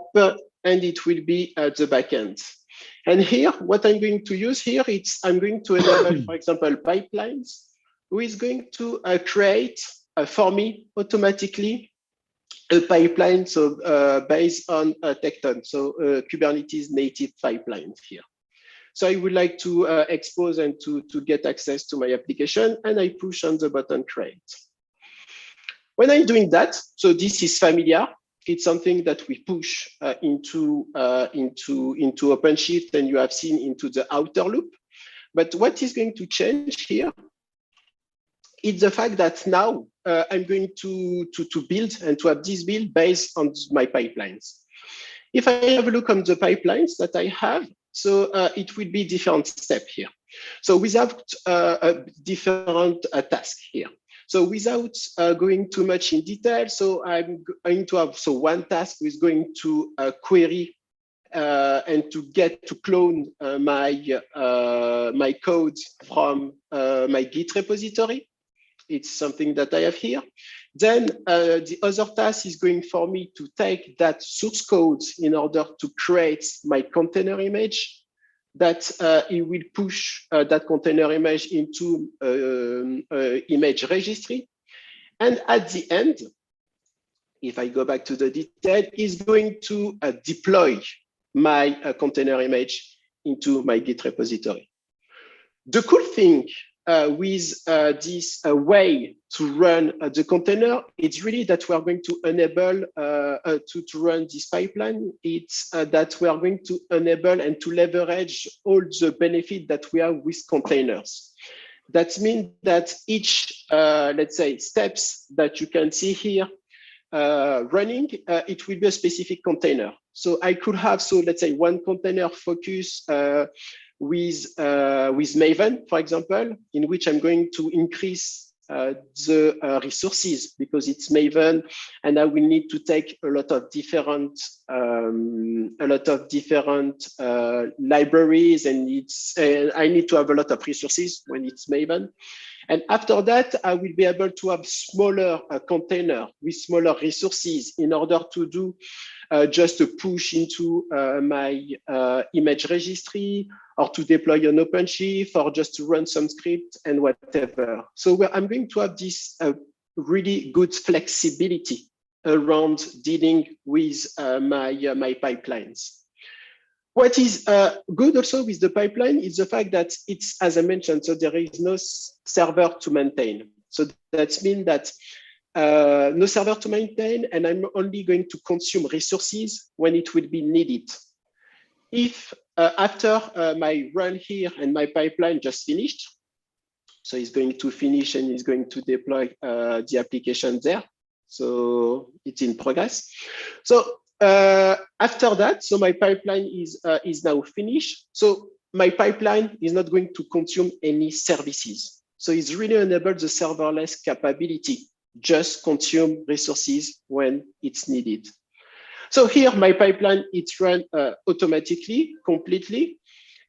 and it will be at the backend. And here, what I'm going to use here, I'm going to enable, for example, pipelines, who is going to create for me automatically a pipeline, so based on Tekton, so Kubernetes native pipelines here. So I would like to expose and to get access to my application, and I push on the button create. When I'm doing that, so this is familiar. It's something that we push into OpenShift, and you have seen into the outer loop. But what is going to change here? It's the fact that now I'm going to build and to have this build based on my pipelines. If I have a look on the pipelines that I have, so it will be different step here. So without a different task here. So without going too much in detail, so I'm going to have one task is going to query and to clone my code from my Git repository. It's something that I have here. Then the other task is going for me to take that source code in order to create my container image. That it will push that container image into image registry. And at the end, if I go back to the detail, is going to deploy my container image into my Git repository. The cool thing with this way to run the container, it's really that we are going to enable to run this pipeline. It's that we are going to enable and to leverage all the benefit that we have with containers. That means that each, let's say, steps that you can see here running, it will be a specific container. So I could have, so let's say, one container focus with Maven, for example, in which I'm going to increase the resources because it's Maven, and I will need to take a lot of different libraries, and I need to have a lot of resources when it's Maven. And after that, I will be able to have smaller container with smaller resources in order to do just a push into my image registry, or to deploy an OpenShift, or just to run some script and whatever. So I'm going to have this really good flexibility around dealing with my pipelines. What is good also with the pipeline is the fact that it's, as I mentioned, so there is no server to maintain. So that means that no server to maintain, and I'm only going to consume resources when it will be needed. If after my run here and my pipeline just finished, so it's going to finish and it's going to deploy the application there. So it's in progress. So after that, so my pipeline is now finished. So my pipeline is not going to consume any services. So it's really enabled the serverless capability, just consume resources when it's needed. So here, my pipeline, it's run automatically, completely.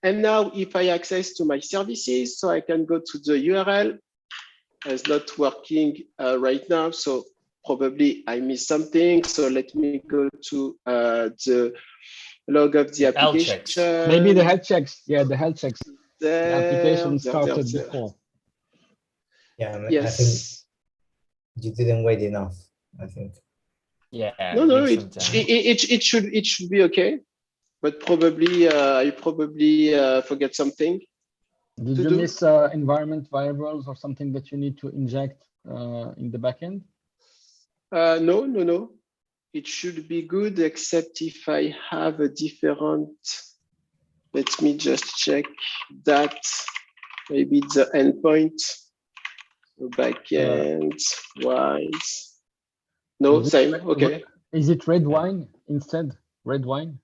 And now if I access to my services, so I can go to the URL. It's not working right now, so probably I missed something. So let me go to the log of the application. Maybe the health checks. Yeah, the health checks. The application started there. before. Yeah, yes. I think you didn't wait enough, I think. Yeah. No, it should be okay, but probably I forget something. Did you miss environment variables or something that you need to inject in the backend? No. It should be good, except if I have a different. Let me just check that. Maybe it's the endpoint. So backend wise. No, same. Okay. Is it red wine instead? Red wine?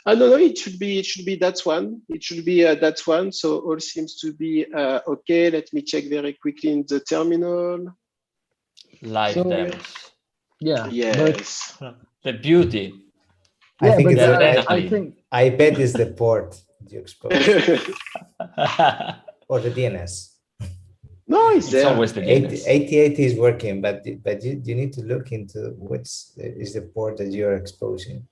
No. It should be that one. It should be that one. So all seems to be okay. Let me check very quickly in the terminal. Live demos. Yeah. Yes. The beauty. I think it's I bet it's the port you exposed or the DNS. No, it's there. Always the DNS. 8080 is working, but you need to look into which is the port that you're exposing.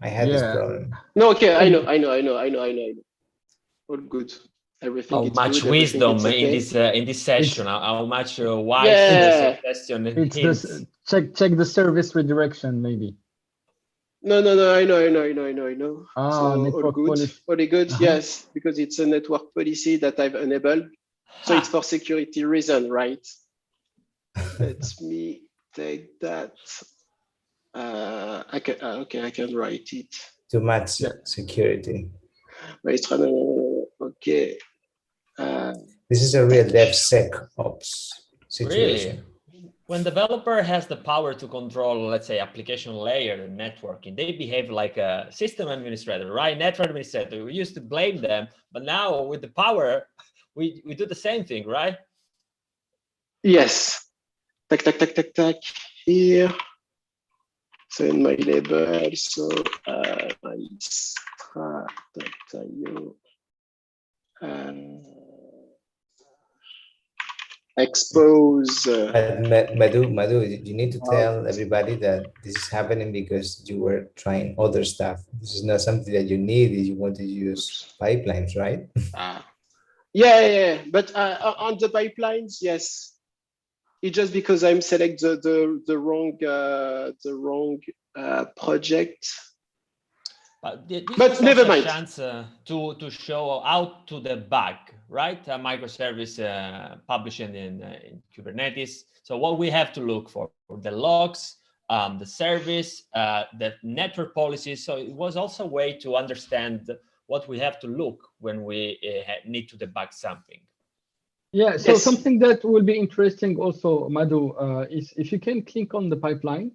I had this problem. No, okay, I know. All good. Everything. How much good, wisdom okay. in this session? How much wise question? It's this, check the service redirection maybe. No, I know. So all Network good, policy. all good, yes, because it's a network policy that I've enabled. So it's for security reason, right? Let me take that. I can write it. To match security. Okay. This is a real DevSecOps situation. Really? When developer has the power to control, let's say, application layer and networking, they behave like a system administrator, right? Network administrator. We used to blame them, but now with the power, we do the same thing, right? Yes. Tac. Here. So in my label, so my extra.io. Expose. Madou, you need to tell everybody that this is happening because you were trying other stuff. This is not something that you need if you want to use pipelines, right? Yeah. But on the pipelines, yes. It's just because I'm select the wrong project. But never mind. Chance to show out to the bug, right? A microservice publishing in Kubernetes. So what we have to look for the logs, the service, the network policies. So it was also a way to understand what we have to look when we need to debug something. Yeah, so something that will be interesting also, Madou, is if you can click on the pipeline.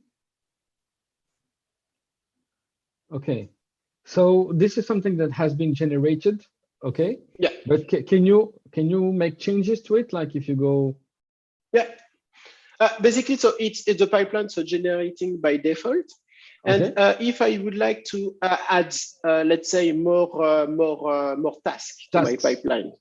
Okay. So this is something that has been generated, okay? Yeah. But can you make changes to it? Like if you go. Yeah. Basically, so it's the pipeline, so generating by default. And if I would like to add, let's say, more tasks to my pipeline,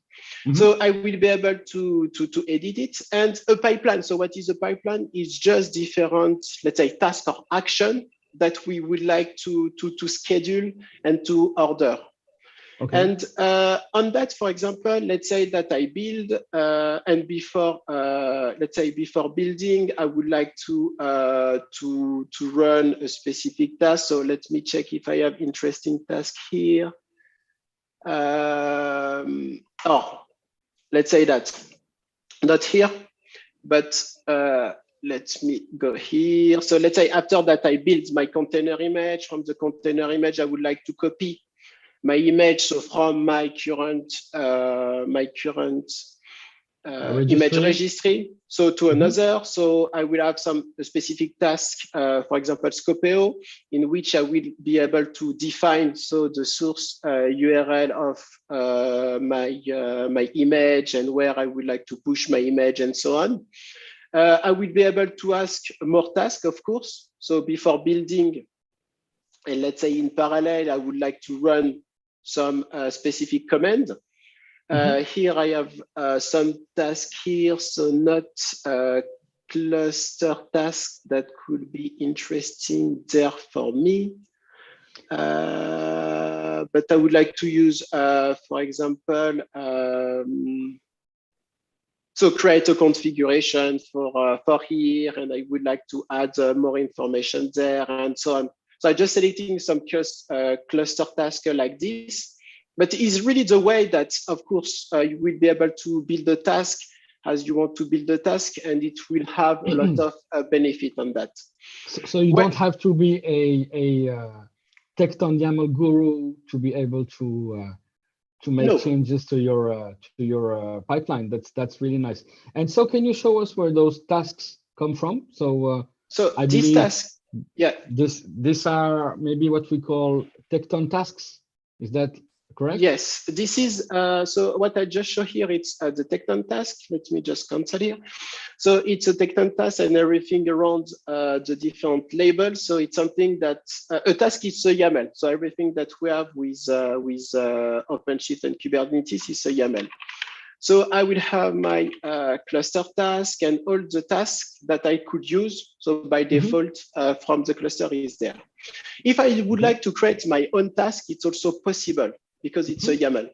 so I will be able to edit it. And a pipeline. So what is a pipeline? Is just different, let's say, task or action that we would like to schedule and to order. Okay. And on that, for example, let's say that I build, and before, let's say before building, I would like to run a specific task. So let me check if I have interesting task here. Let's say that not here, but let me go here. So let's say after that I build my container image. From the container image, I would like to copy my image. So from my current image registry, so to another. So I will have some specific task, for example, Scopeo, in which I will be able to define the source URL of my image and where I would like to push my image and so on. I will be able to ask more tasks, of course. So before building, and let's say in parallel, I would like to run some specific command. Here I have some tasks here, so not cluster tasks that could be interesting there for me. But I would like to use, for example, so create a configuration for here, and I would like to add more information there and so on. So I'm just selecting some cluster task like this. But it's really the way that, of course, you will be able to build the task as you want to build the task, and it will have a lot of benefit on that. So you don't have to be a text on YAML guru to be able to make changes to your pipeline. That's really nice. And so, can you show us where those tasks come from? So I these tasks, yeah, these are maybe what we call Tecton tasks. Is that correct? Yes, this is, so what I just show here, it's the Tecton task. Let me just cancel here. So it's a Tecton task and everything around the different labels. So it's something that, a task is a YAML. So everything that we have with OpenShift and Kubernetes is a YAML. So I will have my cluster task and all the tasks that I could use. So by default, from the cluster is there. If I would like to create my own task, it's also possible, because it's a YAML.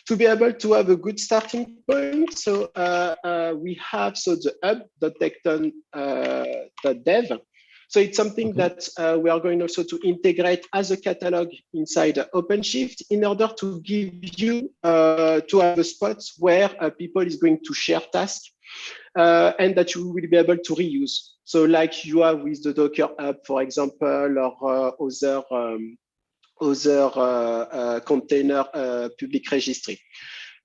To be able to have a good starting point, so we have the hub.tecton.dev. So it's something that we are going also to integrate as a catalog inside OpenShift in order to give you to have a spot where people is going to share tasks and that you will be able to reuse. So like you have with the Docker Hub, for example, or other container public registry.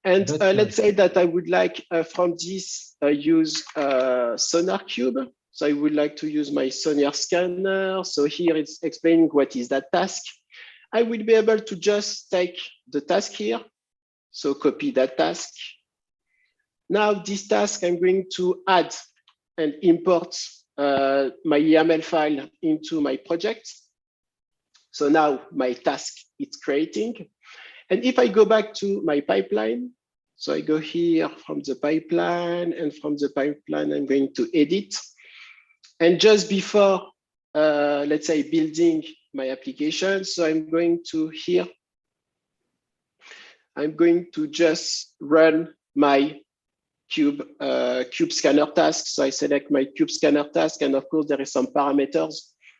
And let's say that I would like from this use SonarQube. So I would like to use my Sonar scanner. So here it's explaining what is that task. I will be able to just take the task here. So copy that task. Now this task, I'm going to add and import my YAML file into my project. So now my task is creating. And if I go back to my pipeline, so I go here from the pipeline, and from the pipeline, I'm going to edit. And just before, let's say, building my application, so I'm going to here, I'm going to just run my cube scanner task. So I select my cube scanner task, and of course, there is some parameters.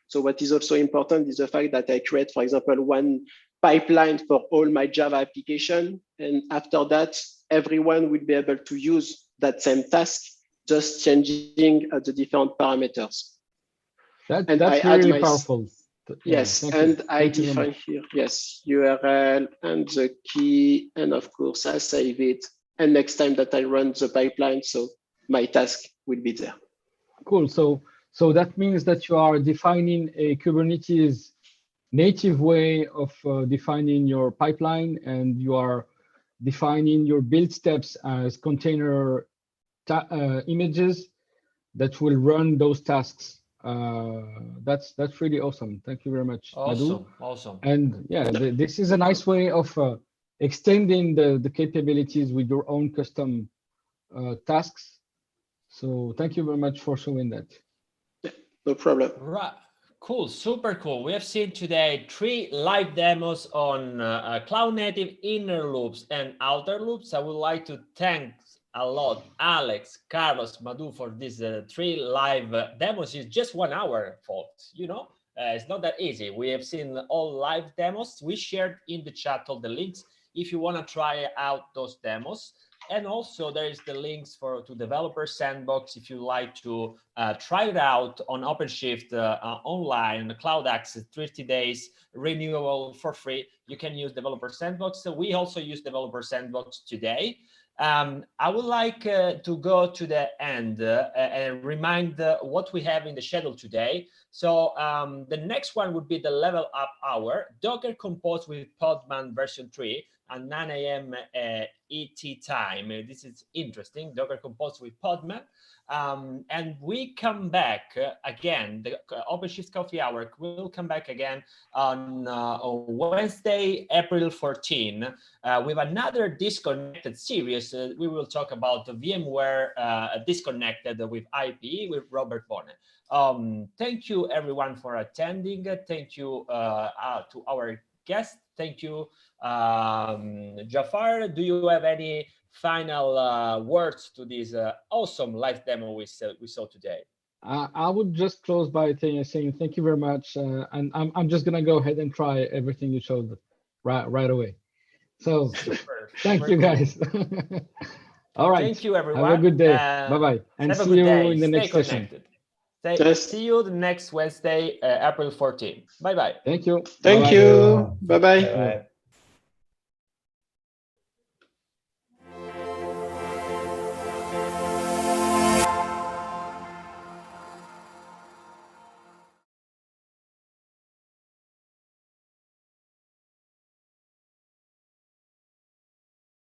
So what is also important is the fact that I create, for example, one pipeline for all my Java application. And after that, everyone will be able to use that same task, just changing the different parameters. That's really powerful. Yes, and I define here, yes, URL and the key, and of course I save it. And next time that I run the pipeline, so my task will be there. Cool. So that means that you are defining a Kubernetes native way of defining your pipeline, and you are defining your build steps as container images that will run those tasks. That's really awesome. Thank you very much, Madou. Awesome. And yeah, this is a nice way of extending the capabilities with your own custom tasks. So thank you very much for showing that. Yeah, no problem. Right. Cool, super cool. We have seen today 3 live demos on cloud native inner loops and outer loops. I would like to thank a lot Alex, Carlos, Madou for these 3 live demos. It's just 1 hour, folks. You know, it's not that easy. We have seen all live demos. We shared in the chat all the links if you want to try out those demos. And also there is the links to Developer Sandbox if you like to try it out on OpenShift online, cloud access, 30 days, renewable for free. You can use Developer Sandbox. So we also use Developer Sandbox today. I would like to go to the end and remind what we have in the schedule today. So the next one would be the Level Up Hour, Docker Compose with Podman version 3 at 9 a.m. ET time. This is interesting, Docker Compose with Podman. And we come back again, the OpenShift Coffee Hour will come back again on Wednesday, April 14, with another Disconnected series. We will talk about the VMware Disconnected with IP with Robert Bonnet. Thank you everyone for attending. Thank you to our guests. Thank you, Jafar. Do you have any final words to this awesome live demo we saw today? I would just close by saying thank you very much, and I'm just gonna go ahead and try everything you showed right away. So thank you guys. All right. Thank you everyone. Have a good day. Bye bye, and see you in the next session. See you the next Wednesday, April 14. Bye bye. Thank you. Thank you. Bye bye.